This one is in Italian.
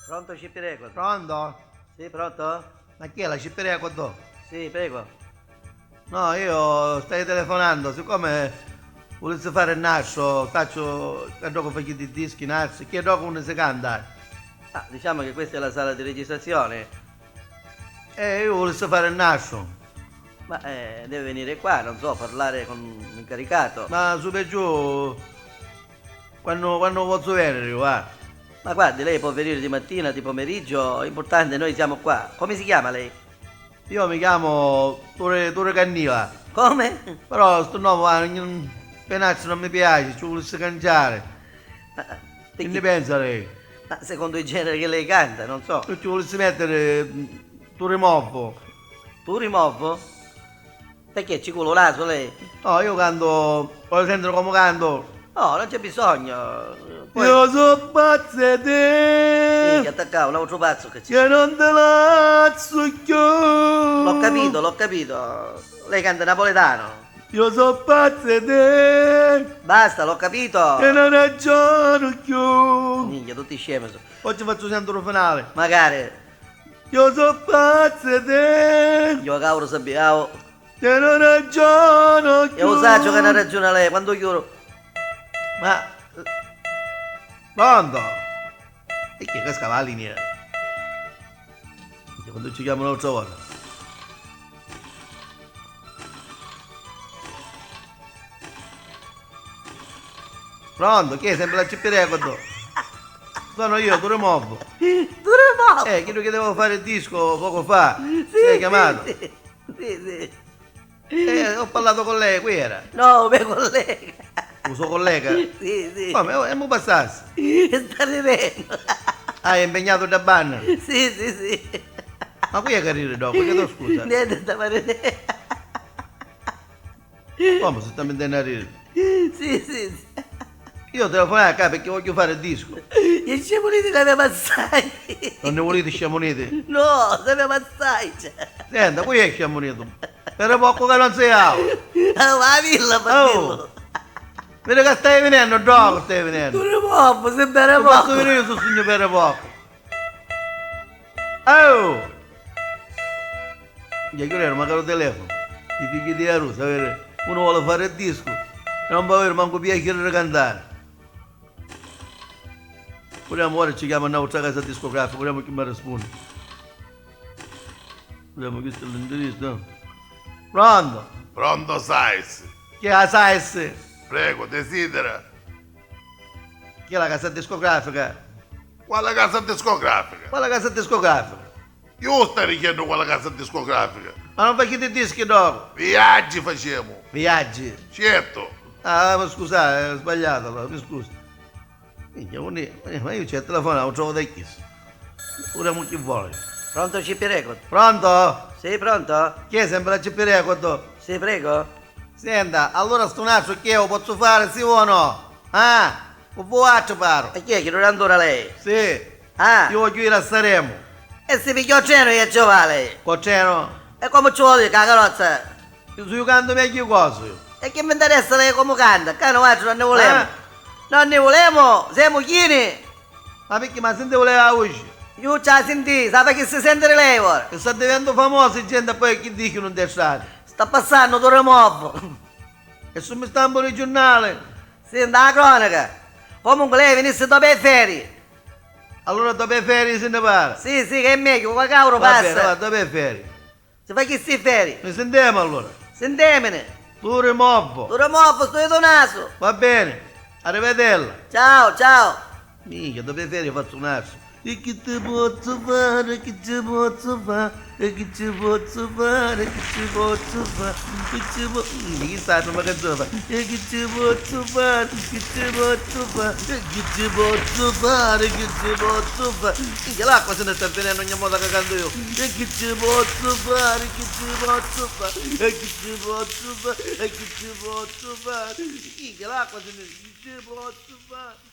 Pronto, ci prego. Pronto? Sì, pronto? Ma chi è la Cipriaco tu? Sì, prego. No, io stai telefonando, siccome volessi fare il nascio, faccio che dopo faccio di dischi nasci, che dopo non si canta. Ah, diciamo che questa è la sala di registrazione, Io volessi fare il nascio, ma deve venire qua, non so, parlare con l'incaricato. ma su per giù, quando posso venire, va? Ma guardi, lei può venire di mattina, di pomeriggio, importante, noi siamo qua. Come si chiama lei? Io mi chiamo Tore Cannila, Come? però sto nome, penazzo non mi piace, ci volessi cantare. Ma, Che perché- ne pensa lei? ma secondo il genere che lei canta, non so. Tu ci volessi mettere Tore Mobbo. Tu rimuovo? Perché ci culo l'aso lei? No, io canto, voglio sentire come canto. No, non c'è bisogno. Poi... Io so pazzo di Sì, te, che attaccavo, un altro pazzo che c'è. che non te lazzo più. L'ho capito. Lei canta napoletano. Io so pazzo di te, Basta, l'ho capito. che non ragiono più. Minchia, tutti scemi sono. Oggi faccio sempre un finale. Magari, Io so pazzo di te, io cavolo sappiamo. che non ragiono più. E lo saggio che non ragiona lei, quando chiudo. Ma... Pronto? E chi è che scava la linea? Quando ci chiamano un'altra volta. Pronto? Chi è? Sempre la cipireco tu? Sono io, tu rimuovo. Tu rimuovo? Credo che devo fare il disco poco fa. Sì, Ti hai chiamato? Sì, sì. Ho parlato con lei, qui era. No, mio collega. Il suo collega? Sì, sì. Come? E mo passasse? Sta ridendo. Ah, è impegnato da banner. Sì, sì, sì. Ma qui è che ride dopo, che tu scusa? Niente da fare. Come si sta mettendo a ridere? Sì, sì. Io telefonai a capo perché voglio fare il disco. Gli scemuniti ne aveva assai. Non ne volete sciamonite? No, ne aveva assai. Senta, qui è sciamonito. Per poco che non sei out. Ah, la villa, per Oh, dirlo. vedi che stai venendo, dopo stai venendo. Tu rimuovo, se bene Non posso poco. venire io sul signor per poco. Oh! Gli chiaro, magari il telefono. I figli di Arusa, vero? Uno vuole fare il disco e non può avere manco piacere di cantare. Vogliamo ora ci chiama un'altra casa discografica, vogliamo chiamare Spoon. Vediamo questo è l'indirizzo, no? Pronto? Pronto Sais? Chi è la SAES? Prego, desidera. Chi è la casa discografica? Quale casa discografica? Quale casa discografica? Io stai richiedendo quale casa discografica? Ma non fai i dischi dopo? Viaggi facciamo. Viaggi. Certo. Ah, ma scusate, ho sbagliato allora, mi scusi. Minchia, ma io c'è il telefono, lo trovo da chi? Ora chi vuole. Pronto, ci prego? Pronto? Sì, pronto? Chi è sempre la cipireco tu? Sì, prego? Senta, allora sto nastro che io posso fare sì o no? Ah, con voi paro. E chi è che non ancora lei? Sì, Ah, io voglio ir a Sanremo. e si picchiò ceno e giovane. Cocciano, E come ci vuole la carrozza? io canto meglio cose io. E che mi interessa lei come canta? Che non non ne volemo. Ah. Non ne volemo, siamo chini. Ma perché ma sente voleva oggi? Io ci ha sentito, sa che si sente lei ora? Che sta diventando famoso gente poi chi dice non deve stare. Sta passando, tu rimuovo. E su mi stampo il giornale. Senta la cronaca. Comunque lei venisse dopo le ferie. Allora dopo le ferie se ne parla. Sì, sì, che è meglio, qualche euro Va bene, va, passa. dopo le ferie. Si fa chi si ferie. Ci sentiamo allora. Sentemene. Tu rimuovo. Tu rimuovo, sto io naso. Va bene. Arrivedella. Ciao, ciao. Minchia, dopo le ferie faccio un asso. E che ti posso fare, che ci posso fare, e che ci posso fare, che ci posso fare, che ci posso... Chissà, non mi canzone fa. E che ci posso fare, che ci posso fare, e che ci posso fare, che ci posso fare. Minchia, l'acqua se ne sta venendo ogni volta che canto io. E che ci posso fare, che ci posso fare, e che ci posso fare, e che ci posso fare. Minchia, l'acqua se ne... Che ci posso fare.